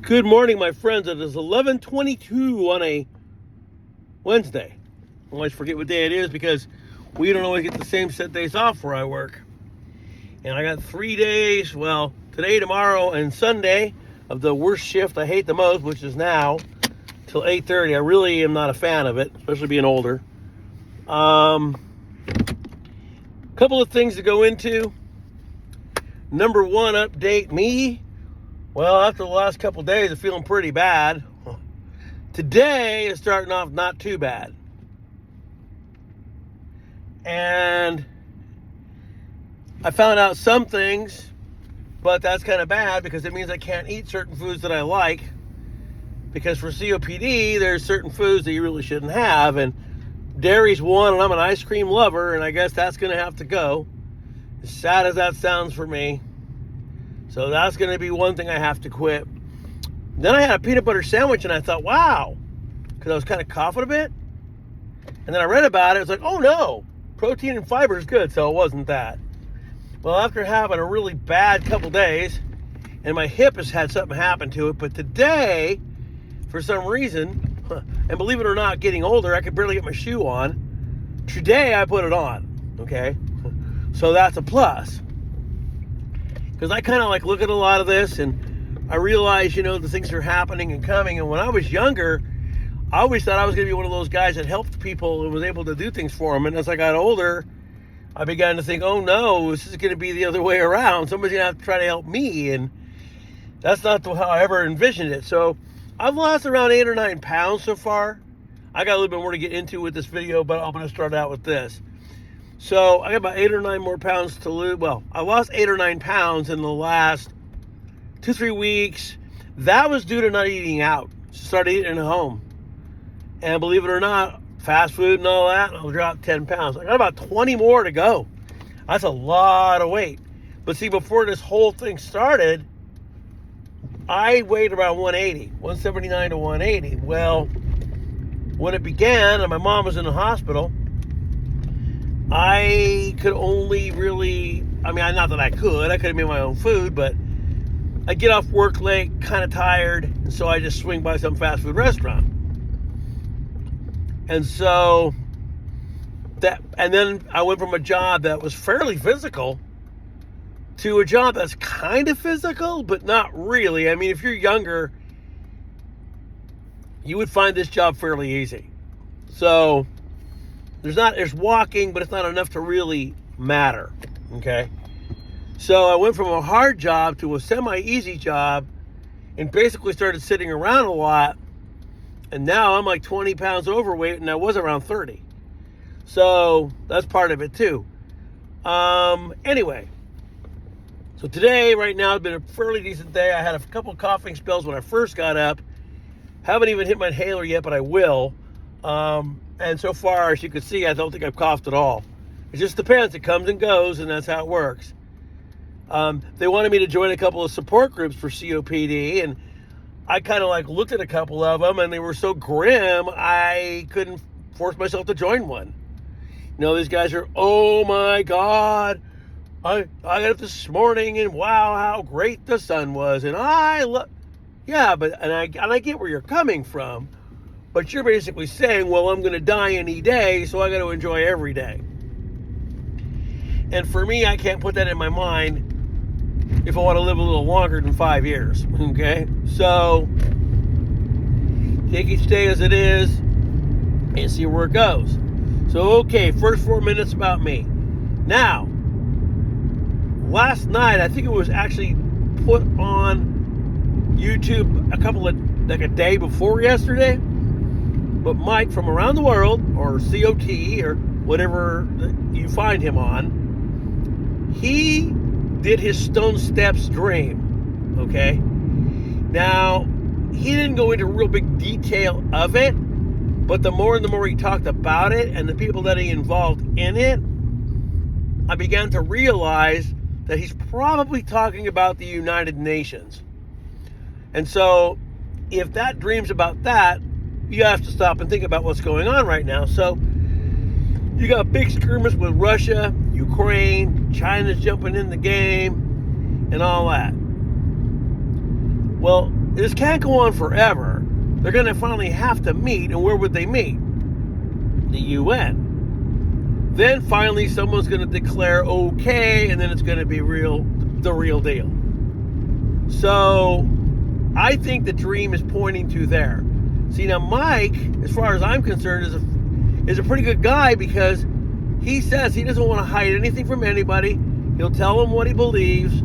Good morning, my friends. It is 11:22 on a Wednesday. I always forget what day it is because we don't always get the same set days off where I work. And I got 3 days, well, today, tomorrow, and Sunday of the worst shift I hate the most, which is now, till 8:30. I really am not a fan of it, especially being older. Couple of things to go into. Number one, update me. Well, after the last couple of days, I'm feeling pretty bad. Today is starting off not too bad. And I found out some things, but that's kind of bad because it means I can't eat certain foods that I like. Because for COPD, there's certain foods that you really shouldn't have. And dairy's one, and I'm an ice cream lover, and I guess that's going to have to go. As sad as that sounds for me. So that's going to be one thing I have to quit. Then I had a peanut butter sandwich, and I thought, wow, because I was kind of coughing a bit. And then I read about it. It's like, oh, no, protein and fiber is good, so it wasn't that. Well, after having a really bad couple days, and my hip has had something happen to it, but today, for some reason, and believe it or not, getting older, I could barely get my shoe on. Today, I put it on, okay? So that's a plus. Because I kind of like look at a lot of this and I realize, the things are happening and coming. And when I was younger, I always thought I was going to be one of those guys that helped people and was able to do things for them. And as I got older, I began to think, oh no, this is going to be the other way around. Somebody's going to have to try to help me. And that's not how I ever envisioned it. So I've lost around 8 or 9 pounds so far. I got a little bit more to get into with this video, but I'm going to start out with this. So I got about 8 or 9 more pounds to lose. Well, I lost 8 or 9 pounds in the last 2-3 weeks. That was due to not eating out. Started eating at home. And believe it or not, fast food and all that, I'll drop 10 pounds. I got about 20 more to go. That's a lot of weight. But see, before this whole thing started, I weighed around 180, 179 to 180. Well, when it began and my mom was in the hospital, I could only really, not that I could have made my own food, but I get off work late, kind of tired, and so I just swing by some fast food restaurant. And so, and then I went from a job that was fairly physical to a job that's kind of physical, but not really. If you're younger, you would find this job fairly easy. So, there's walking, but it's not enough to really matter, okay? So I went from a hard job to a semi-easy job and basically started sitting around a lot, and now I'm like 20 pounds overweight, and I was around 30. So that's part of it too. Anyway, so today, right now, it's been a fairly decent day. I had a couple of coughing spells when I first got up. Haven't even hit my inhaler yet, but I will. And so far, as you can see, I don't think I've coughed at all. It just depends. It comes and goes, and that's how it works. They wanted me to join a couple of support groups for COPD, and I kind of looked at a couple of them, and they were so grim, I couldn't force myself to join one. These guys are, oh my God, I got up this morning, and wow, how great the sun was, and yeah, but and I get where you're coming from. But you're basically saying, well, I'm going to die any day, so I got to enjoy every day. And for me, I can't put that in my mind if I want to live a little longer than 5 years, okay? So, take each day as it is and see where it goes. So, okay, first 4 minutes about me. Now, last night, I think it was actually put on YouTube a day before yesterday. But Mike from around the world, or COT, or whatever you find him on, he did his Stone Steps dream, okay? Now, he didn't go into real big detail of it, but the more and the more he talked about it and the people that he involved in it, I began to realize that he's probably talking about the United Nations. And so, if that dream's about that, you have to stop and think about what's going on right now. So, you got big skirmish with Russia, Ukraine, China's jumping in the game, and all that. Well, this can't go on forever. They're going to finally have to meet, and where would they meet? The UN. Then finally someone's going to declare okay, and then it's going to be the real deal. So I think the dream is pointing to there. See, now Mike, as far as I'm concerned, is a pretty good guy, because he says he doesn't want to hide anything from anybody. He'll tell them what he believes.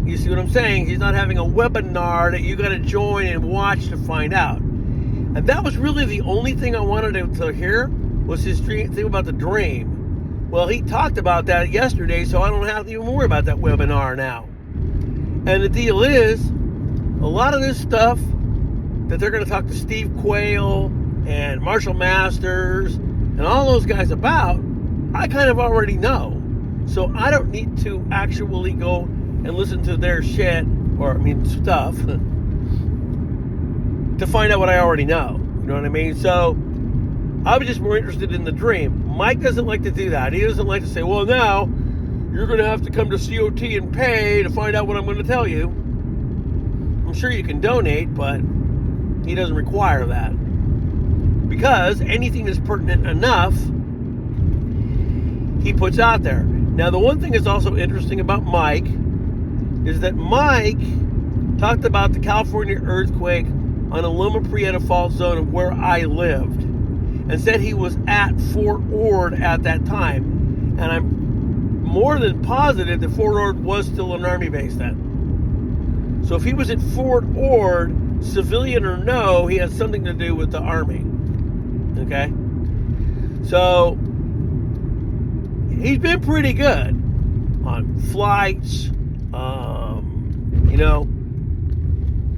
You see what I'm saying? He's not having a webinar that you got to join and watch to find out. And that was really the only thing I wanted to hear, was his thing about the dream. Well, he talked about that yesterday, so I don't have to even worry about that webinar now. And the deal is, a lot of this stuff that they're going to talk to Steve Quayle and Marshall Masters and all those guys about, I kind of already know. So I don't need to actually go and listen to their shit, stuff, to find out what I already know. You know what I mean? So I was just more interested in the dream. Mike doesn't like to do that. He doesn't like to say, well, now you're going to have to come to COT and pay to find out what I'm going to tell you. I'm sure you can donate, but he doesn't require that. Because anything that's pertinent enough, he puts out there. Now, the one thing that's also interesting about Mike is that Mike talked about the California earthquake on a Loma Prieta fault zone of where I lived, and said he was at Fort Ord at that time. And I'm more than positive that Fort Ord was still an Army base then. So if he was at Fort Ord, civilian or no, he had something to do with the Army. Okay? So he's been pretty good on flights,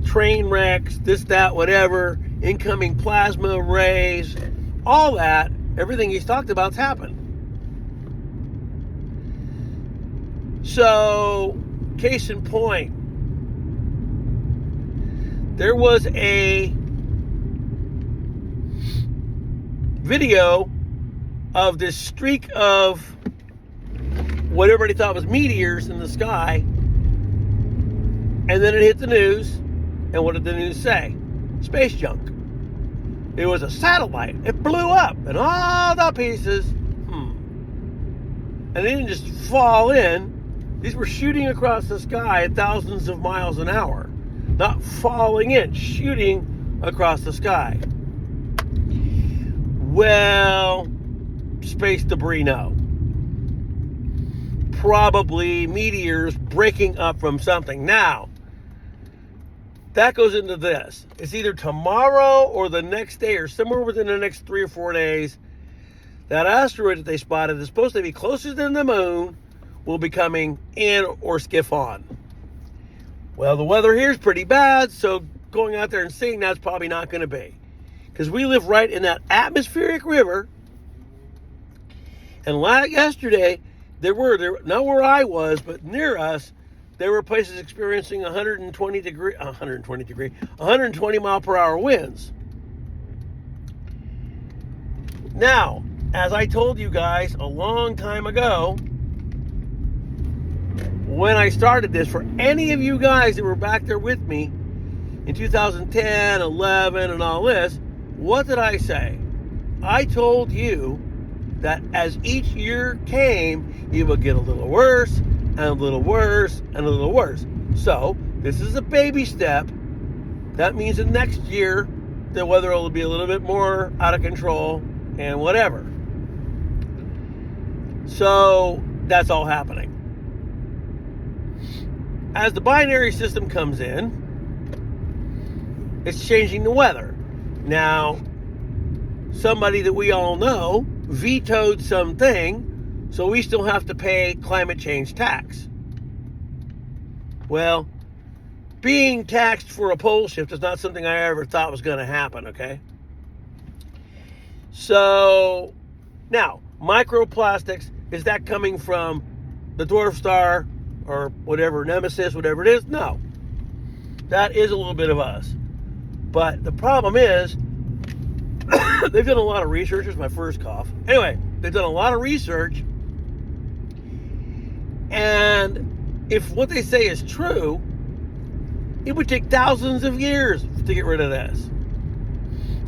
train wrecks, this, that, whatever, incoming plasma rays, all that, everything he's talked about's happened. So, case in point, there was a video of this streak of what everybody thought was meteors in the sky, and then it hit the news, and what did the news say? Space junk. It was a satellite. It blew up in all the pieces. And they didn't just fall in. These were shooting across the sky at thousands of miles an hour. Not falling in, shooting across the sky. Well, space debris, no. Probably meteors breaking up from something. Now, that goes into this. It's either tomorrow or the next day, or somewhere within the next 3 or 4 days, that asteroid that they spotted is supposed to be closer than the moon, will be coming in or skiff on. Well, the weather here is pretty bad, so going out there and seeing that's probably not going to be. Because we live right in that atmospheric river. And yesterday, there not where I was, but near us, there were places experiencing 120 mile per hour winds. Now, as I told you guys a long time ago, when I started this, for any of you guys that were back there with me in 2010, 11, and all this, what did I say? I told you that as each year came, it would get a little worse, and a little worse, and a little worse. So, this is a baby step. That means that next year, the weather will be a little bit more out of control, and whatever. So, that's all happening. As the binary system comes in, it's changing the weather. Now, somebody that we all know vetoed something, so we still have to pay climate change tax. Well, being taxed for a pole shift is not something I ever thought was going to happen, okay? So, now, microplastics, is that coming from the dwarf star or whatever, Nemesis, whatever it is? No. That is a little bit of us. But the problem is, they've done a lot of research. Here's my first cough. Anyway, they've done a lot of research. And if what they say is true, It would take thousands of years to get rid of this.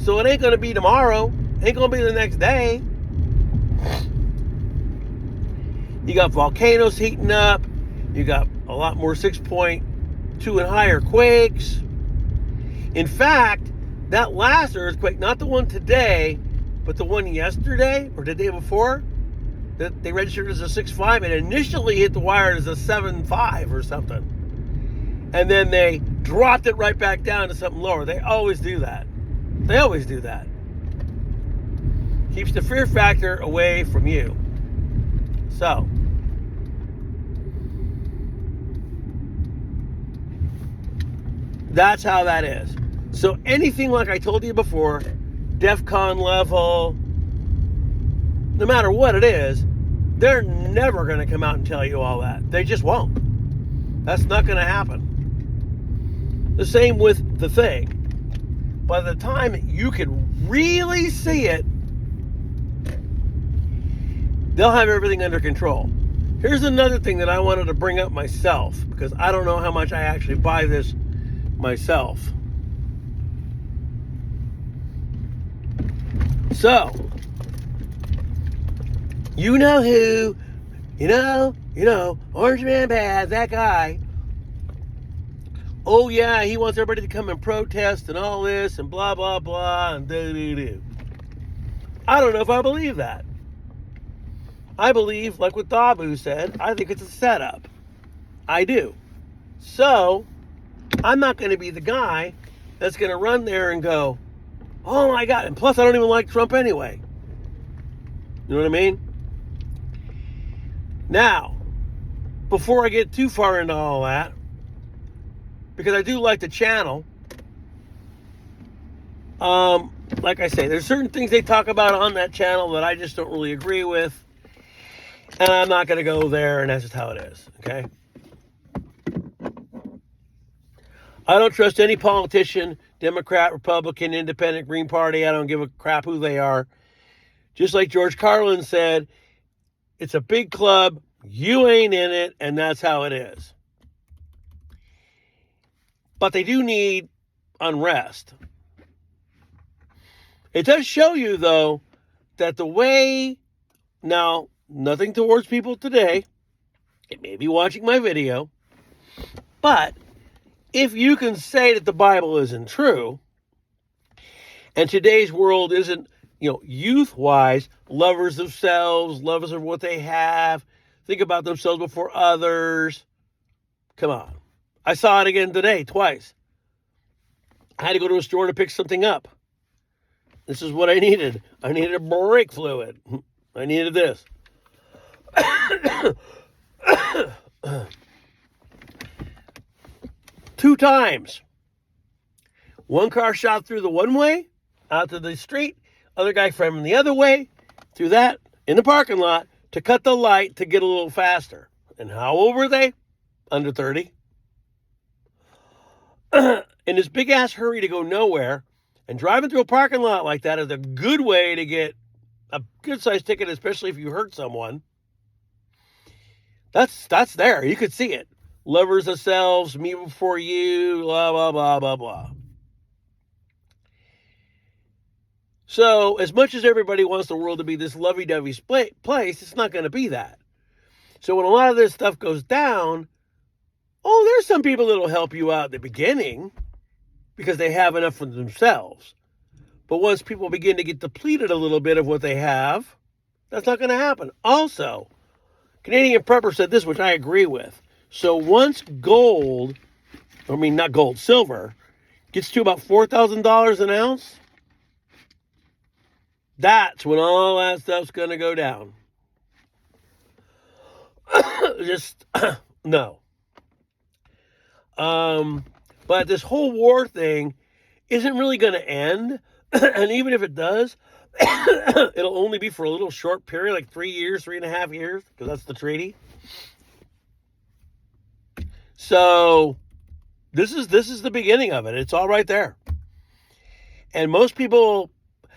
So it ain't going to be tomorrow. Ain't going to be the next day. You got volcanoes heating up. You got a lot more 6.2 and higher quakes. In fact, that last earthquake, not the one today, but the one yesterday or the day before, that they registered as a 6.5, and initially hit the wire as a 7.5 or something. And then they dropped it right back down to something lower. They always do that. They always do that. Keeps the fear factor away from you. So, that's how that is. So anything like I told you before, DEFCON level, no matter what it is, they're never going to come out and tell you all that. They just won't. That's not going to happen. The same with the thing. By the time you can really see it, they'll have everything under control. Here's another thing that I wanted to bring up myself, because I don't know how much I actually buy this myself. So, you know who, Orange Man Bad, that guy. Oh yeah, he wants everybody to come and protest and all this and blah, blah, blah, and do. I don't know if I believe that. I believe, like what Dabu said, I think it's a setup. I do. So, I'm not going to be the guy that's going to run there and go, oh my God, and plus I don't even like Trump anyway. You know what I mean? Now, before I get too far into all that, because I do like the channel, like I say, there's certain things they talk about on that channel that I just don't really agree with, and I'm not going to go there, and that's just how it is, okay? I don't trust any politician, Democrat, Republican, Independent, Green Party. I don't give a crap who they are. Just like George Carlin said, it's a big club, you ain't in it, and that's how it is. But they do need unrest. It does show you, though, that the way, now, nothing towards people today, it may be watching my video, but if you can say that the Bible isn't true, and today's world isn't, youth-wise, lovers of selves, lovers of what they have, think about themselves before others, come on. I saw it again today, twice. I had to go to a store to pick something up. This is what I needed. I needed a brake fluid. I needed this. 2 times. One car shot through the one way, out to the street. Other guy from the other way, through that, in the parking lot, to cut the light to get a little faster. And how old were they? Under 30. In this big-ass hurry to go nowhere, and driving through a parking lot like that is a good way to get a good-sized ticket, especially if you hurt someone. That's there. You could see it. Lovers of selves, me before you, blah, blah, blah, blah, blah. So, as much as everybody wants the world to be this lovey-dovey place, it's not going to be that. So when a lot of this stuff goes down, there's some people that'll help you out at the beginning because they have enough for themselves. But once people begin to get depleted a little bit of what they have, that's not going to happen. Also, Canadian Prepper said this, which I agree with. So once silver, gets to about $4,000 an ounce, that's when all that stuff's going to go down. Just, no. But this whole war thing isn't really going to end. And even if it does, it'll only be for a little short period, like 3 years, 3.5 years, because that's the treaty. So this is the beginning of it. It's all right there. And most people,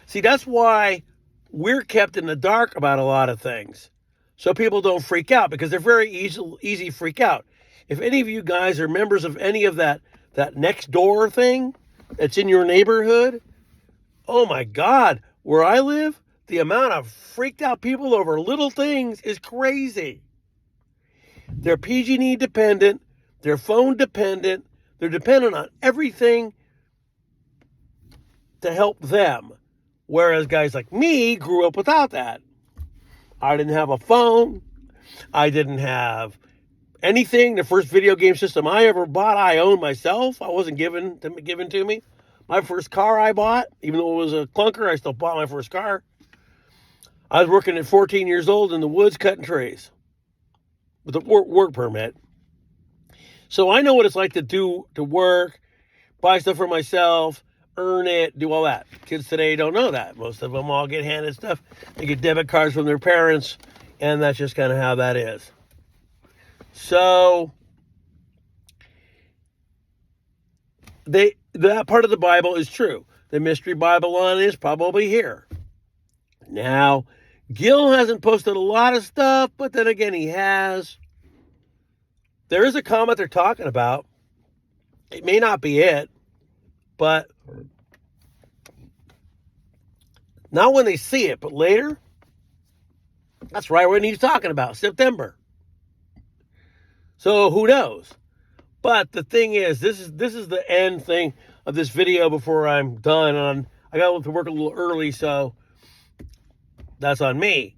see, that's why we're kept in the dark about a lot of things. So people don't freak out, because they're very easy freak out. If any of you guys are members of any of that that next door thing that's in your neighborhood. Oh my God, where I live, the amount of freaked out people over little things is crazy. They're PG&E dependent, they're phone dependent, they're dependent on everything to help them. Whereas guys like me grew up without that. I didn't have a phone. I didn't have anything. The first video game system I ever bought, I owned myself. I wasn't given to me. My first car I bought, even though it was a clunker, I still bought my first car. I was working at 14 years old in the woods cutting trees with a work permit. So I know what it's like to work, buy stuff for myself, earn it, do all that. Kids today don't know that. Most of them all get handed stuff. They get debit cards from their parents, and that's just kind of how that is. So that part of the Bible is true. The Mystery Babylon is probably here. Now, Gil hasn't posted a lot of stuff, but then again, he has. There is a comet they're talking about. It may not be it, but not when they see it, but later. That's right when he's talking about, September. So who knows? But the thing is, this is the end thing of this video before I'm done. I got to work a little early, so that's on me.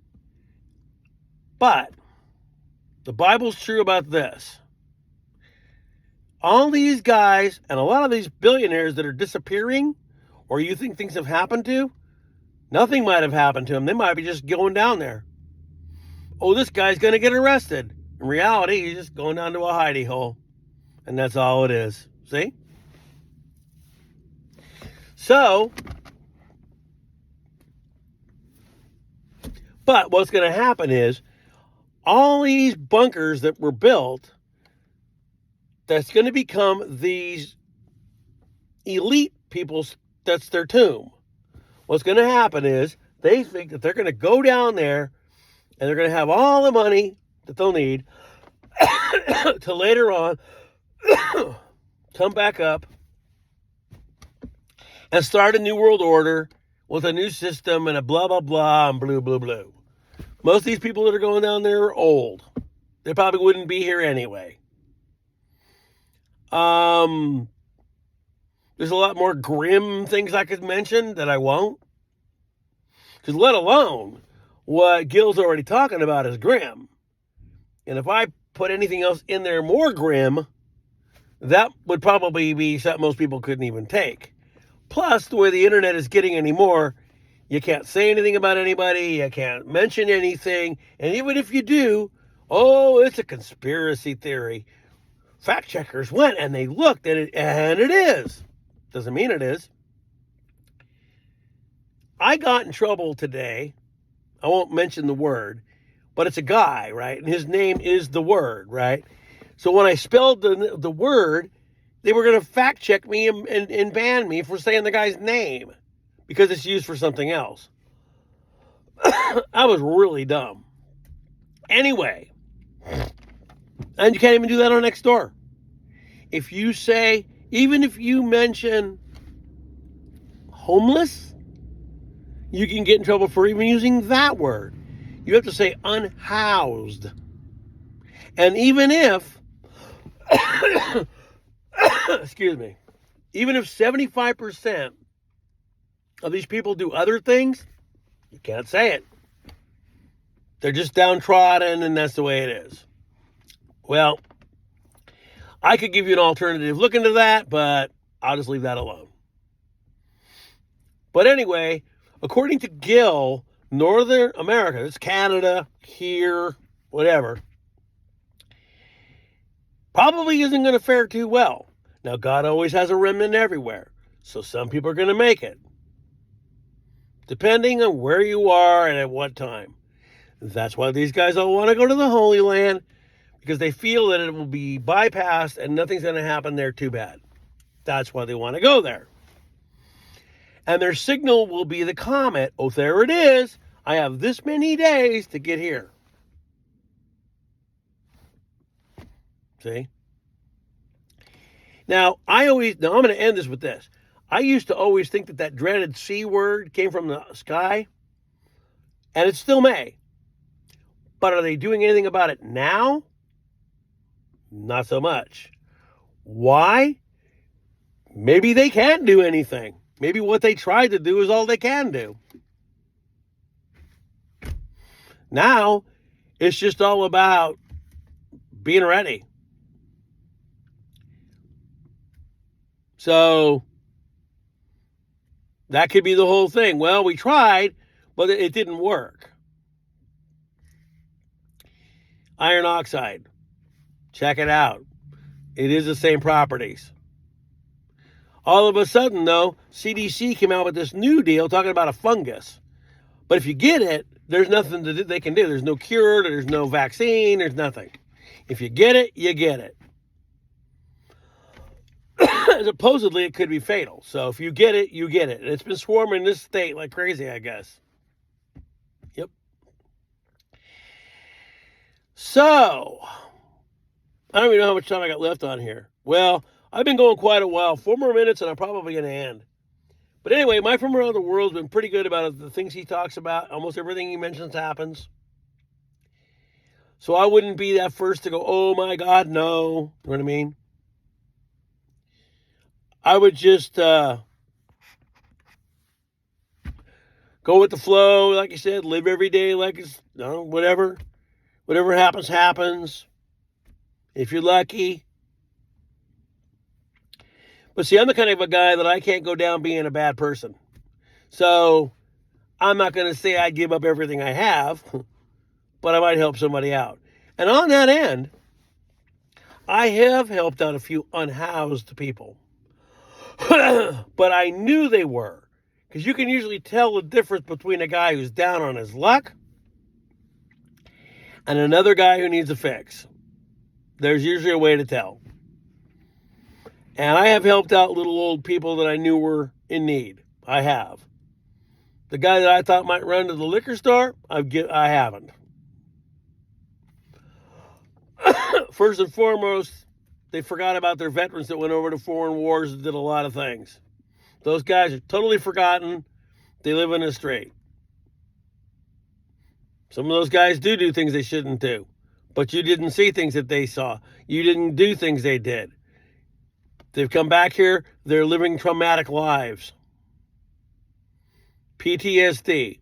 But the Bible's true about this. All these guys and a lot of these billionaires that are disappearing, or you think things have happened to, nothing might have happened to them. They might be just going down there. Oh, this guy's going to get arrested. In reality, he's just going down to a hidey hole. And that's all it is. See? So, but what's going to happen is all these bunkers that were built, that's going to become these elite people's, that's their tomb. What's going to happen is they think that they're going to go down there and they're going to have all the money that they'll need to later on come back up and start a new world order with a new system and a blah, blah, blah, and blue, blue, blue. Most of these people that are going down there are old. They probably wouldn't be here anyway. There's a lot more grim things I could mention that I won't. Because let alone what Gil's already talking about is grim. And if I put anything else in there more grim, that would probably be something most people couldn't even take. Plus, the way the internet is getting anymore, you can't say anything about anybody, you can't mention anything, and even if you do, oh, it's a conspiracy theory. Fact checkers went and they looked at it, and it is. Doesn't mean it is. I got in trouble today. I won't mention the word, but it's a guy, right? And his name is The Word, right? So when I spelled the word, they were going to fact check me and ban me for saying the guy's name because it's used for something else. I was really dumb. Anyway, and you can't even do that on Nextdoor. If you say, even if you mention homeless, you can get in trouble for even using that word. You have to say unhoused. And even if, excuse me, even if 75% of these people do other things, you can't say it. They're just downtrodden, and that's the way it is. Well, I could give you an alternative look into that, but I'll just leave that alone. But anyway, according to Gil, Northern America, it's Canada, here, whatever, probably isn't going to fare too well. Now, God always has a remnant everywhere, so some people are going to make it, depending on where you are and at what time. That's why these guys all want to go to the Holy Land, because they feel that it will be bypassed and nothing's going to happen there too bad. That's why they want to go there. And their signal will be the comet. Oh, there it is. I have this many days to get here. See? Now, I'm going to end this with this. I used to always think that dreaded C word came from the sky, and it still may. But are they doing anything about it now? Not so much. Why? Maybe they can't do anything. Maybe what they tried to do is all they can do. Now, it's just all about being ready. So, that could be the whole thing. Well, we tried, but it didn't work. Iron oxide. Check it out. It is the same properties. All of a sudden, though, CDC came out with this new deal talking about a fungus. But if you get it, there's nothing they can do. There's no cure, there's no vaccine, there's nothing. If you get it, you get it. Supposedly, it could be fatal. So if you get it, you get it. And it's been swarming this state like crazy, I guess. Yep. So, I don't even know how much time I got left on here. Well, I've been going quite a while. 4 more minutes and I'm probably going to end. But anyway, Mike from around the world has been pretty good about it. The things he talks about. Almost everything he mentions happens. So I wouldn't be that first to go, oh my God, no. You know what I mean? I would just go with the flow, like I said, live every day like it's, whatever. Whatever happens, happens. If you're lucky. But see, I'm the kind of a guy that I can't go down being a bad person. So I'm not going to say I give up everything I have, but I might help somebody out. And on that end, I have helped out a few unhoused people. But I knew they were. Because you can usually tell the difference between a guy who's down on his luck and another guy who needs a fix. There's usually a way to tell. And I have helped out little old people that I knew were in need. I have. The guy that I thought might run to the liquor store, I haven't. First and foremost, they forgot about their veterans that went over to foreign wars and did a lot of things. Those guys are totally forgotten. They live in a strait. Some of those guys do things they shouldn't do. But you didn't see things that they saw. You didn't do things they did. They've come back here. They're living traumatic lives. PTSD.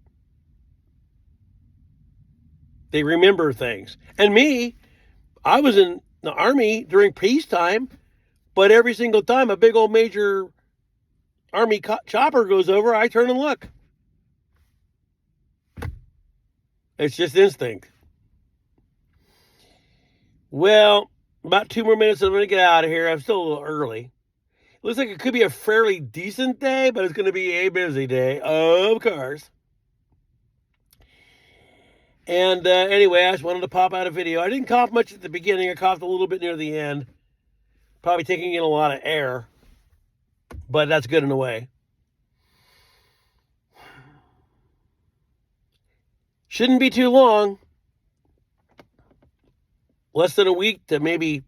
They remember things. And me, I was in the Army during peacetime, but every single time a big old major Army chopper goes over, I turn and look. It's just instinct. Well, about 2 more minutes and I'm going to get out of here. I'm still a little early. Looks like it could be a fairly decent day, but it's going to be a busy day, of course. And anyway, I just wanted to pop out a video. I didn't cough much at the beginning. I coughed a little bit near the end. Probably taking in a lot of air. But that's good in a way. Shouldn't be too long. Less than a week to maybe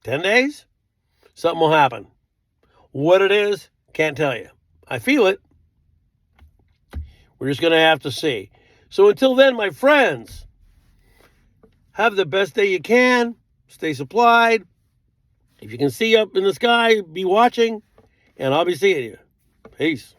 10 days. Something will happen. What it is, can't tell you. I feel it. We're just going to have to see. So until then, my friends, have the best day you can. Stay supplied. If you can see up in the sky, be watching. And I'll be seeing you. Peace.